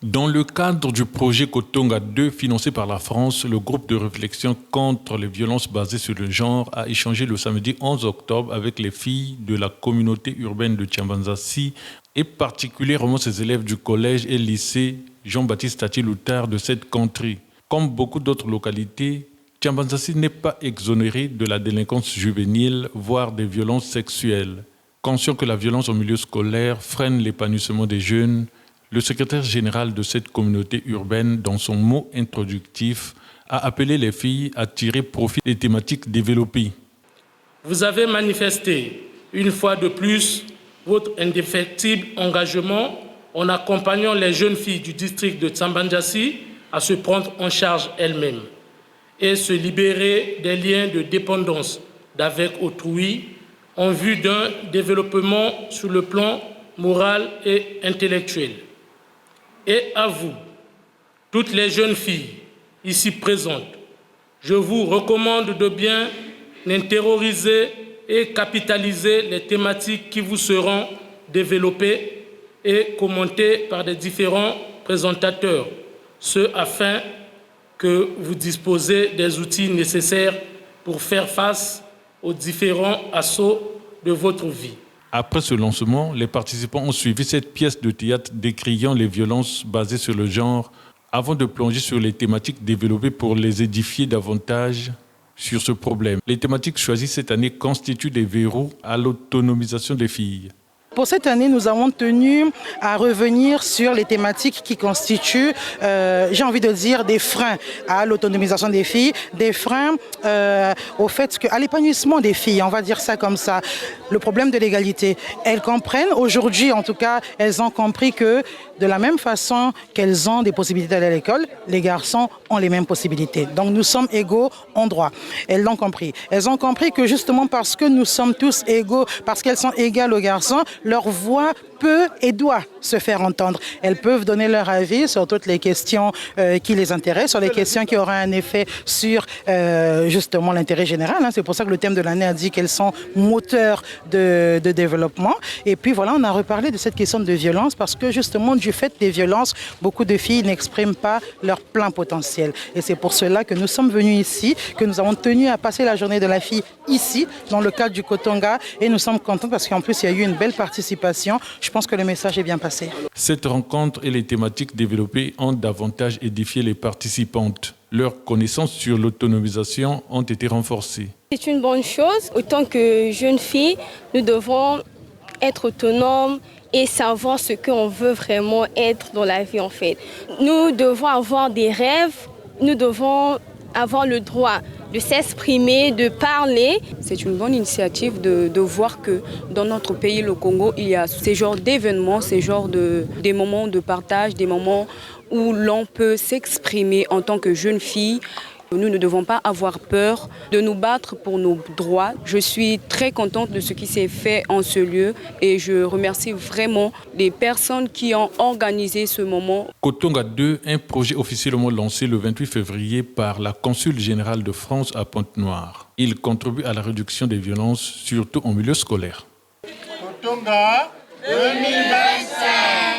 Dans le cadre du projet Kotonga 2 financé par la France, le groupe de réflexion contre les violences basées sur le genre a échangé le samedi 11 octobre avec les filles de la communauté urbaine de Tiambanzassi et particulièrement ses élèves du collège et lycée Jean-Baptiste Tati-Loutard de cette contrée. Comme beaucoup d'autres localités, Tiambanzassi n'est pas exonéré de la délinquance juvénile, voire des violences sexuelles. Conscient que la violence au milieu scolaire freine l'épanouissement des jeunes, le secrétaire général de cette communauté urbaine, dans son mot introductif, a appelé les filles à tirer profit des thématiques développées. Vous avez manifesté, une fois de plus, votre indéfectible engagement en accompagnant les jeunes filles du district de Tiambanzassi à se prendre en charge elles-mêmes et se libérer des liens de dépendance d'avec autrui en vue d'un développement sur le plan moral et intellectuel. Et à vous, toutes les jeunes filles ici présentes, je vous recommande de bien intérioriser et capitaliser les thématiques qui vous seront développées et commentées par des différents présentateurs, ce afin que vous disposez des outils nécessaires pour faire face aux différents assauts de votre vie. Après ce lancement, les participants ont suivi cette pièce de théâtre décriant les violences basées sur le genre avant de plonger sur les thématiques développées pour les édifier davantage sur ce problème. Les thématiques choisies cette année constituent des verrous à l'autonomisation des filles. Pour cette année, nous avons tenu à revenir sur les thématiques qui constituent, j'ai envie de dire, des freins à l'autonomisation des filles, des freins au fait qu'à l'épanouissement des filles, on va dire ça comme ça, le problème de l'égalité. Elles comprennent, aujourd'hui en tout cas, elles ont compris que de la même façon qu'elles ont des possibilités d'aller à l'école, les garçons ont les mêmes possibilités. Donc nous sommes égaux en droit. Elles l'ont compris. Elles ont compris que justement parce que nous sommes tous égaux, parce qu'elles sont égales aux garçons, leur voix peut et doit se faire entendre. Elles peuvent donner leur avis sur toutes les questions qui les intéressent, sur les questions qui auront un effet sur justement l'intérêt général. C'est pour ça que le thème de l'année a dit qu'elles sont moteurs de développement. Et puis voilà, on a reparlé de cette question de violence parce que justement du fait des violences, beaucoup de filles n'expriment pas leur plein potentiel. Et c'est pour cela que nous sommes venus ici, que nous avons tenu à passer la journée de la fille ici, dans le cadre du Kotonga. Et nous sommes contents parce qu'en plus, il y a eu une belle participation. Je pense que le message est bien passé. Cette rencontre et les thématiques développées ont davantage édifié les participantes. Leurs connaissances sur l'autonomisation ont été renforcées. C'est une bonne chose. Autant que jeunes filles, nous devons être autonomes et savoir ce qu'on veut vraiment être dans la vie en fait. Nous devons avoir des rêves, nous devons avoir le droit de s'exprimer, de parler. C'est une bonne initiative de voir que dans notre pays, le Congo, il y a ces genres d'événements, des moments de partage, des moments où l'on peut s'exprimer en tant que jeune fille. Nous ne devons pas avoir peur de nous battre pour nos droits. Je suis très contente de ce qui s'est fait en ce lieu et je remercie vraiment les personnes qui ont organisé ce moment. Kotonga 2, un projet officiellement lancé le 28 février par la Consule générale de France à Pointe-Noire. Il contribue à la réduction des violences, surtout en milieu scolaire. Kotonga 2025.